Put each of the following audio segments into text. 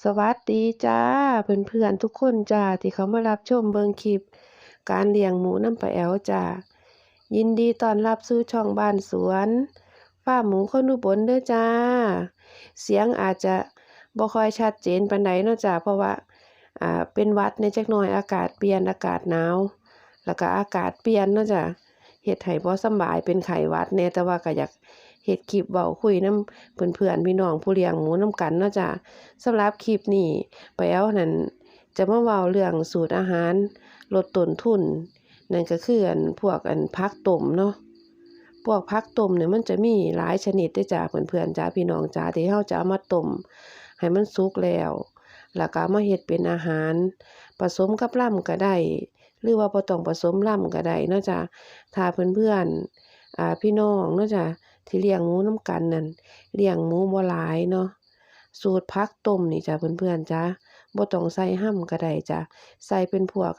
สวัสดีจ้าเพื่อนๆทุกคนจ้าที่เขามารับชมเบิ่งคลิปการเลี้ยงหมูน้ำปลาแอวจ้ายินดีต้อนรับสู่ช่องบ้านสวนฟาร์มหมูคนอุบลเด้อจ้าเสียงอาจจะบ่ค่อยชัดเจนปานใดเนาะจ้าเพราะว่าเป็นหวัดในจักหน่อยอากาศเปลี่ยนอากาศหนาวแล้วก็อากาศเปลี่ยนเนาะจ้าเฮ็ดให้บ่สำบายเป็นไข้หวัดแน่แต่ว่าก็อยากเฮ็ดคลิปเว้าคุยนำเพื่อนๆพี่น้องผู้เลี้ยงหมูนำกันเนาะจ้าสำหรับคลิปนี้ป้าแอ๋วนั่นจะมาเว้าเรื่องสูตรอาหารลดต้นทุนนั่นก็คือพวกผักต้มเนาะพวกผักต้มเนี่ยมันจะมีหลายชนิดเด้อจ้าเพื่อนๆจ้าพี่น้องจ้าที่เราจะเอามาต้มให้มันสุกแล้วก็เอามาเฮ็ดเป็นอาหารผสมกับล่ำก็ได้หรือว่าบ่ต้องผสมล่ำก็ได้เนาะจ้าถ้าเพื่อนๆพี่น้องเนาะจ้าที่เลี้ยงหมูนำกันนั่นเลี้ยงหมูบ่หลายเนาะ สูตรผักต้มนี่จ้ะเพื่อนๆจ้ะบ่ต้องใส่ห้ำก็ได้จ้ะใส่เป็นพวก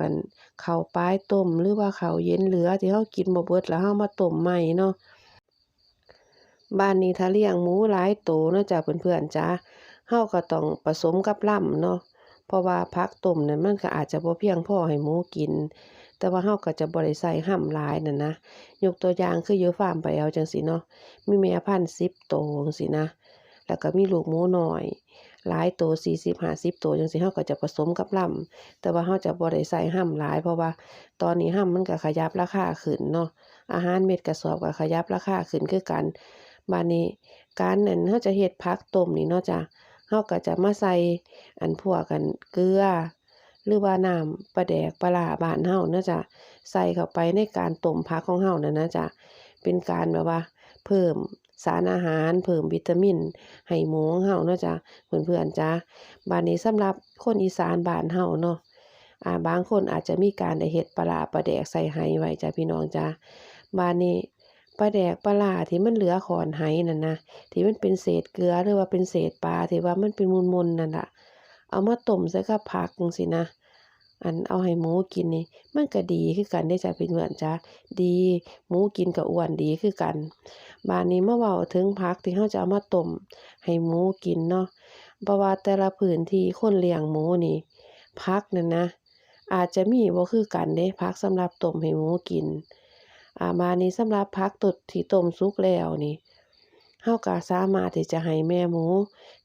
ข้าวปลายต้มหรือว่าข้าวเย็นเหลือที่เรากินบ่เบิดแล้วเรามาต้มใหม่เนาะบ้านนี้ถ้าเลี้ยงหมูหลายโตเนาะจ้ะเพื่อนๆจ้ะเราก็ต้องผสมกับล่ำเนาะเพราะว่าผักต้มนั่นมันก็อาจจะบ่เพียงพอให้หมูกินแต่ว่าเราก็จะบ่ได้ใส่ห้ำหลายนั่นนะยกตัวอย่างคืออยู่ฟาร์มป้าแอ๋วจังซี้เนาะมีแม่พันธุ์10โตจังซี้นะแล้วก็มีลูกหมูน้อยหลายโต40-50โตจังซี้เราก็จะผสมกับล่ำแต่ว่าเราจะบ่ได้ใส่ห้ำหลายเพราะว่าตอนนี้ห้ำมันก็ขยับราคาขึ้นเนาะอาหารเม็ดกระสอบก็ขยับราคาขึ้นคือกันบัดนี้การเราจะเฮ็ดผักต้มนี่เนาะจ้ะเราก็จะมาใส่พวกเกลือหรือว่าน้ำปลาแดกปลาร้าบ้านเราเนาะจ้ะใส่เข้าไปในการต้มผักของเรานั่นนะจ้ะเป็นการแบบว่าเพิ่มสารอาหารเพิ่มวิตามินให้หมูของเราเนาะจ้ะเพื่อนๆจ้ะบัดนี้สำหรับคนอีสานบ้านเราเนาะบางคนอาจจะมีการได้เฮ็ดปลาร้าปลาแดกใส่ไหไว้จ้ะพี่น้องจ้ะบัดนี้ปลาแดกปลาร้าที่มันเหลือขอนไหนั่นนะที่มันเป็นเศษเกลือหรือว่าเป็นเศษปลาที่ว่ามันเป็นมนๆนั่นล่ะเอามาต้มใส่กับผักจังซี้นะเอาให้หมูกินนี่มันก็ดีคือกันเด้อจ้ะเพื่อนๆจ้ะดีหมูกินก็อ้วนดีคือกันบัดนี้มาเว้าถึงผักที่เราจะเอามาต้มให้หมูกินเนาะเพราะว่าแต่ละพื้นที่คนเลี้ยงหมูนี่ผักนั่นนะอาจจะมีบ่คือกันเด้ผักสำหรับต้มให้หมูกินบัดนี้สำหรับผักที่ต้มสุกแล้วนี่เราก็สามารถที่จะให้แม่หมู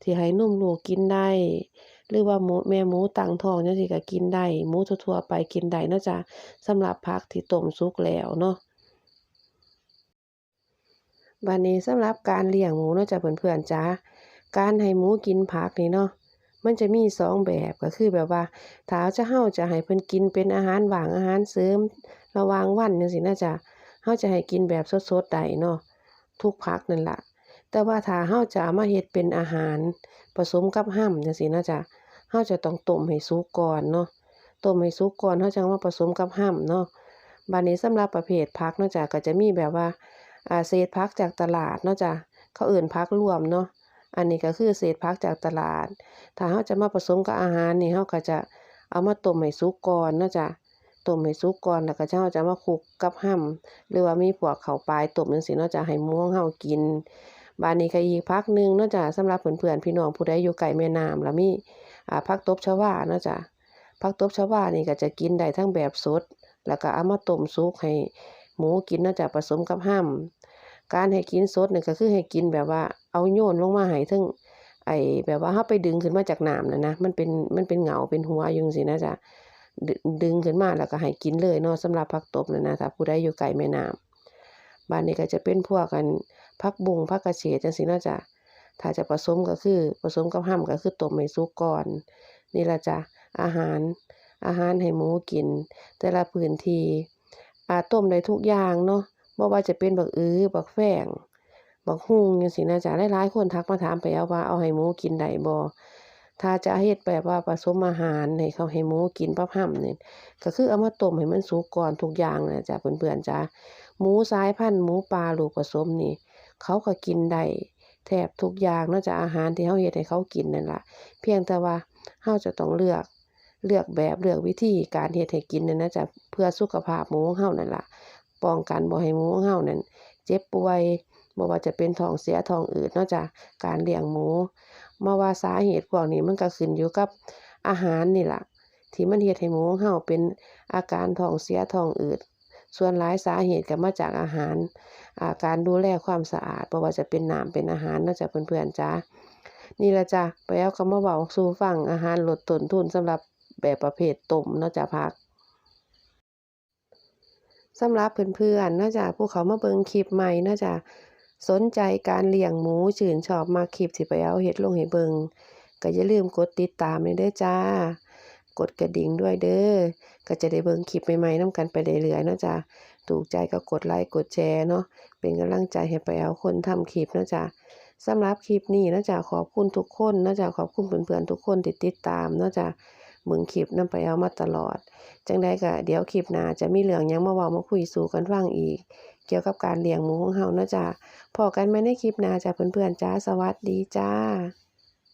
ที่ให้นมลูกกินได้หรือว่าแม่หมูตั้งท้องจังซี้ก็กินได้หมูทั่วๆไปกินได้เนาะจ้ะสำหรับผักที่ต้มสุกแล้วเนาะบัดนี้สำหรับการเลี้ยงหมูเนาะจ้ะเพื่อนๆจ้ะการให้หมูกินผักนี่เนาะมันจะมี2แบบก็คือแบบว่าถ้าเราจะให้เพิ่นกินเป็นอาหารว่างอาหารเสริมระหว่างวันจังซี้นะจ้ะเราจะให้กินแบบสดๆได้เนาะทุกผักนั่นล่ะแต่ว่าถ้าเราจะเอามาเฮ็ดเป็นอาหารผสมกับห้ำจังซี้นะจ้ะเราจะต้องต้มให้สุกก่อนเนาะต้มให้สุกก่อนเราจั่งมาผสมกับห้ำเนาะบัดนี้สำหรับประเภทผักเนาะจ้ะก็จะมีแบบว่าเศษผักจากตลาดเนาะจ้ะเขาเอิ้นผักรวมเนาะอันนี้ก็คือเศษผักจากตลาดถ้าเราจะมาผสมกับอาหารนี่เราก็จะเอามาต้มให้สุกก่อนเนาะจ้ะต้มให้สุกก่อนแล้วก็เราจะมาคลุกกับห้ำหรือว่ามีพวกข้าวปลายต้มจังซี้เนาะจ้ะให้หมูของเรากินบัดนี้ก็อีกผักหนึ่งเนาะจ้ะสำหรับเพื่อนๆพี่น้องผู้ใดอยู่ใกล้แม่น้ำแล้วมีผักตบชวาเนาะจ้ะผักตบชวานี่ก็จะกินได้ทั้งแบบสดแล้วก็เอามาต้มสุกให้หมูกินเนาะจ้ะผสมกับห้ำการให้กินสดนี่ก็คือให้กินแบบว่าเอาโยนลงมาให้เทิงแบบว่าเราไปดึงขึ้นมาจากน้ำน่ะนะมันเป็นเหงาเป็นหัวอยู่จังซี้นะจ้ะดึงขึ้นมาแล้วก็ให้กินเลยเนาะสำหรับผักตบนั่นนะถ้าผู้ใดอยู่ใกล้แม่น้ำบัดนี้ก็จะเป็นพวกผักบุ้งผักกระเฉดจังซี้เนาะจ้ะถ้าจะผสมก็คือผสมกับห้ำก็คือต้มให้สุกก่อนนี่ล่ะจ้ะอาหารให้หมูกินแต่ละพื้นที่ต้มได้ทุกอย่างเนาะบ่ว่าจะเป็นบักอือบักแฟ้งบักฮุ่งจังซี้นะจ้ะหลายๆคนทักมาถามป้าแอ๋วว่าเอาให้หมูกินได้บ่ถ้าจะเฮ็ดแบบว่าผสมอาหารให้หมูกินกับห้ำนี่ก็คือเอามาต้มให้มันสุกก่อนทุกอย่างน่ะจ้ะเพื่อนๆจ้ะหมูสายพันธุ์หมูป่าลูกผสมนี่เขาก็กินได้แทบทุกอย่างเนาะจ้ะอาหารที่เราเฮ็ดให้เขากินนั่นล่ะเพียงแต่ว่าเราจะต้องเลือกเลือกวิธีการเฮ็ดให้กินนั่นนะจ้ะเพื่อสุขภาพหมูของเรานั่นล่ะป้องกันบ่ให้หมูของเรานั่นเจ็บป่วยบ่ว่าจะเป็นท้องเสียท้องอืดเนาะจ้ะการเลี้ยงหมู มาว่าสาเหตุพวกนี้มันก็ขึ้นอยู่กับอาหารนี่ล่ะที่มันเฮ็ดให้หมูของเราเป็นอาการท้องเสียท้องอืดส่วนหลายสาเหตุก็มาจากอาหารการดูแลความสะอาดบ่ว่าจะเป็นน้ำเป็นอาหารเนาะจ้ะเพื่อนๆจ้านี่ล่ะจ้ะไปเอาก็มาเว้าสู่ฟังอาหารลดต้นทุนสำหรับแบบประเภทต้มเนาะจ้ะผัก สำหรับเพื่อนๆเนาะจ้ะผู้เขามาเบิ่งคลิปใหม่เนาะจ้ะสนใจการเลี้ยงหมูชื่นชอบมักคลิปที่ไปเอาเฮ็ดลงให้เบิ่งก็อย่าลืมกดติดตามให้เด้อจ้ากดกระดิ่งด้วยเด้อก็จะได้เบิ่งคลิปใหม่ๆนำกันไปเรื่อยๆเนาะจ้ะถูกใจก็กดไลค์กดแชร์เนาะเป็นกำลังใจให้ไปเอาคนทำคลิปเนาะจ้ะสำหรับคลิปนี้เนาะจ้ะขอบคุณทุกคนเนาะจ้ะขอบคุณเพื่อนๆทุกคนที่ติดตามเนาะจ้ะเบิ่งคลิปนำไปเอามาตลอด จั่งใดก็เดี๋ยวคลิปหน้าจะมีเรื่องหยังมาเว้ามาคุยสู่กันฟังอีกเกี่ยวกับการเลี้ยงหมูของเราเนาะจ้ะพ้อกันใหม่ในคลิปหน้าจ้ะเพื่อนๆจ้าสวัสดีจ้า